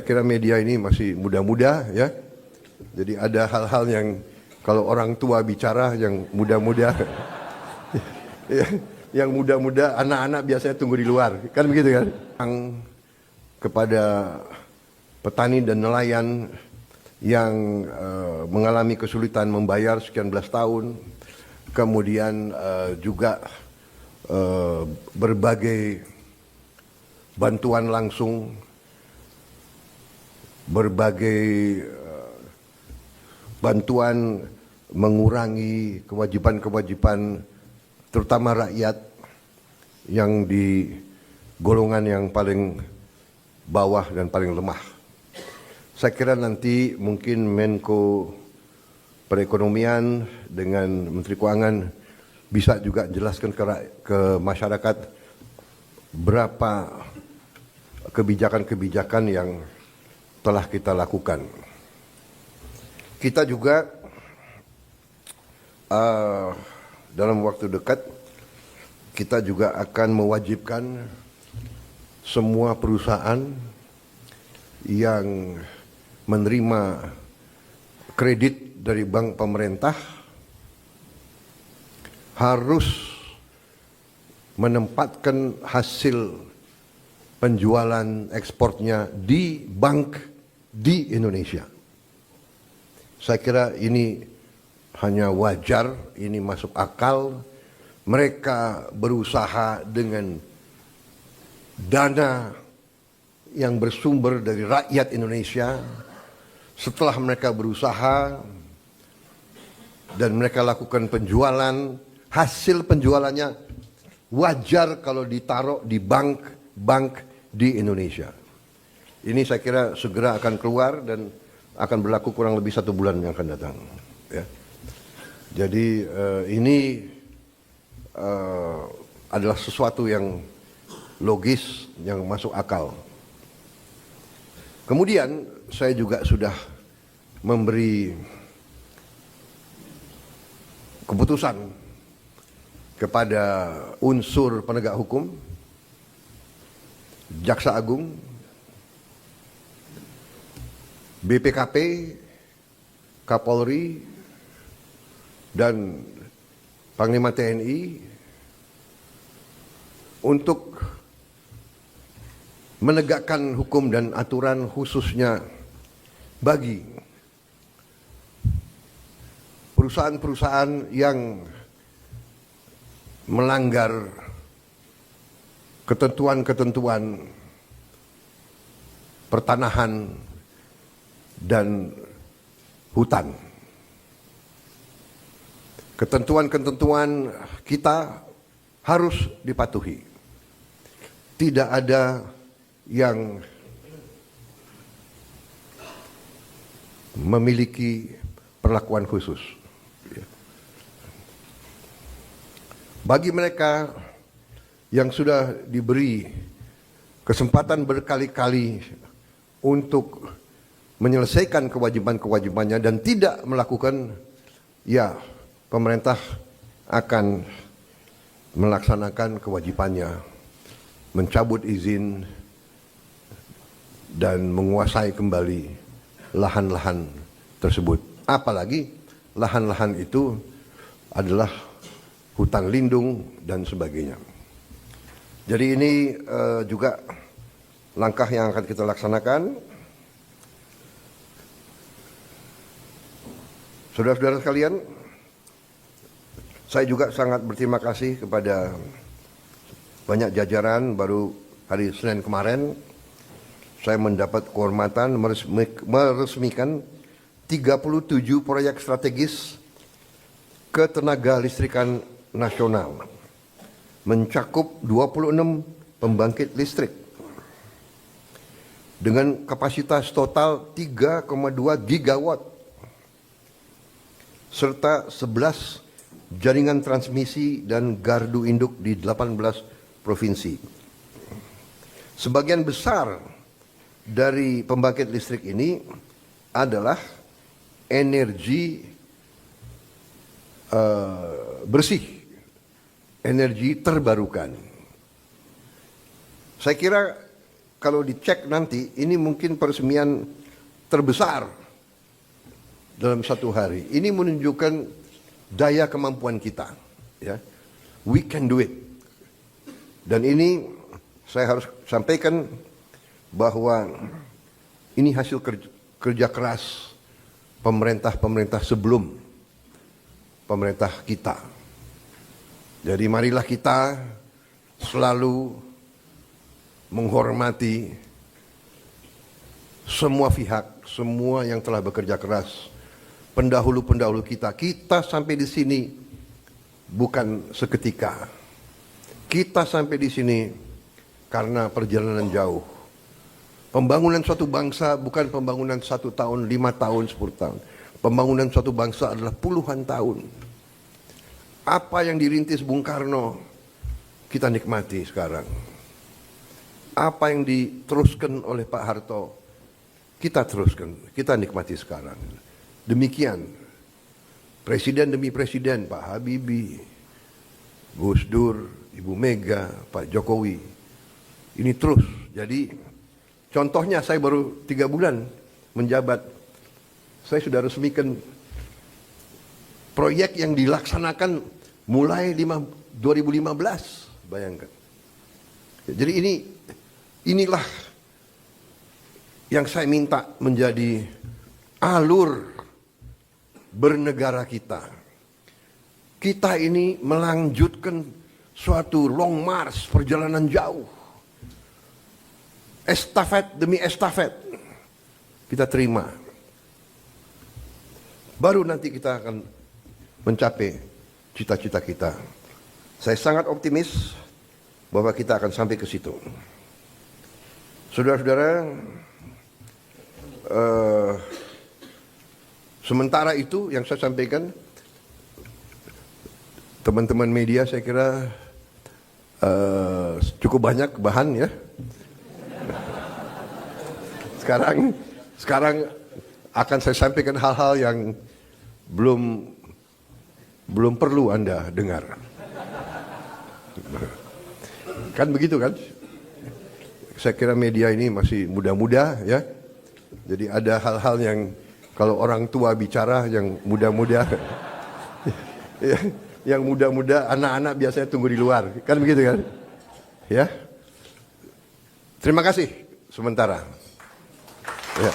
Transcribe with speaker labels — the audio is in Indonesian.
Speaker 1: kira media ini masih muda-muda ya. Jadi ada hal-hal yang kalau orang tua bicara yang muda-muda, yang muda-muda, anak-anak biasanya tunggu di luar, kan begitu kan? Kepada petani dan nelayan yang mengalami kesulitan membayar sekian belas tahun, kemudian juga berbagai bantuan langsung, berbagai bantuan mengurangi kewajiban-kewajiban terutama rakyat yang di golongan yang paling bawah dan paling lemah. Saya kira nanti mungkin Menko Perekonomian dengan Menteri Keuangan bisa juga jelaskan ke masyarakat berapa kebijakan-kebijakan yang telah kita lakukan. Kita juga dalam waktu dekat kita juga akan mewajibkan semua perusahaan yang menerima kredit dari bank pemerintah harus menempatkan hasil penjualan ekspornya di bank di Indonesia. Saya kira ini hanya wajar, ini masuk akal. Mereka berusaha dengan dana yang bersumber dari rakyat Indonesia. Setelah mereka berusaha dan mereka lakukan penjualan, hasil penjualannya wajar kalau ditaruh di bank di Indonesia. Ini saya kira segera akan keluar dan akan berlaku kurang lebih 1 bulan yang akan datang. Ya. Jadi ini adalah sesuatu yang logis, yang masuk akal. Kemudian saya juga sudah memberi keputusan kepada unsur penegak hukum, Jaksa Agung, BPKP, Kapolri, dan Panglima TNI untuk menegakkan hukum dan aturan khususnya bagi perusahaan-perusahaan yang melanggar ketentuan-ketentuan pertanahan dan hutan. Ketentuan-ketentuan kita harus dipatuhi. Tidak ada yang memiliki perlakuan khusus. Bagi mereka yang sudah diberi kesempatan berkali-kali untuk menyelesaikan kewajiban-kewajibannya dan tidak melakukan, ya pemerintah akan melaksanakan kewajibannya, mencabut izin dan menguasai kembali lahan-lahan tersebut. Apalagi lahan-lahan itu adalah hutan lindung dan sebagainya. Jadi ini juga langkah yang akan kita laksanakan. Saudara-saudara sekalian, saya juga sangat berterima kasih kepada banyak jajaran. Baru hari Senin kemarin saya mendapat kehormatan meresmikan 37 proyek strategis ketenaga listrikan nasional, mencakup 26 pembangkit listrik dengan kapasitas total 3,2 gigawatt serta 11 jaringan transmisi dan gardu induk di 18 provinsi. Sebagian besar dari pembangkit listrik ini adalah energi bersih, energi terbarukan. Saya kira kalau dicek nanti, ini mungkin peresmian terbesar dalam satu hari. Ini menunjukkan daya kemampuan kita. Ya, we can do it. Dan ini saya harus sampaikan bahwa ini hasil kerja keras pemerintah-pemerintah sebelum pemerintah kita. Jadi marilah kita selalu menghormati semua pihak, semua yang telah bekerja keras, pendahulu-pendahulu kita. Kita sampai di sini bukan seketika. Kita sampai di sini karena perjalanan jauh. Pembangunan suatu bangsa bukan pembangunan 1 tahun, 5 tahun, 10 tahun. Pembangunan suatu bangsa adalah puluhan tahun. Apa yang dirintis Bung Karno, kita nikmati sekarang. Apa yang diteruskan oleh Pak Harto, kita teruskan, kita nikmati sekarang. Demikian, presiden demi presiden, Pak Habibie, Gus Dur, Ibu Mega, Pak Jokowi, ini terus. Jadi, contohnya saya baru 3 bulan menjabat, saya sudah resmikan proyek yang dilaksanakan mulai 2015, bayangkan. Jadi inilah yang saya minta menjadi alur bernegara kita. Kita ini melanjutkan suatu long march, perjalanan jauh. Estafet demi estafet kita terima. Baru nanti kita akan mencapai cita-cita kita. Saya sangat optimis bahwa kita akan sampai ke situ. Saudara-saudara, sementara itu yang saya sampaikan, teman-teman media saya kira cukup banyak bahan ya. Sekarang akan saya sampaikan hal-hal yang belum perlu Anda dengar. Kan begitu kan? Saya kira media ini masih muda-muda ya. Jadi ada hal-hal yang kalau orang tua bicara yang muda-muda yang muda-muda, anak-anak biasanya tunggu di luar. Kan begitu kan? Ya. Terima kasih sementara. Ya.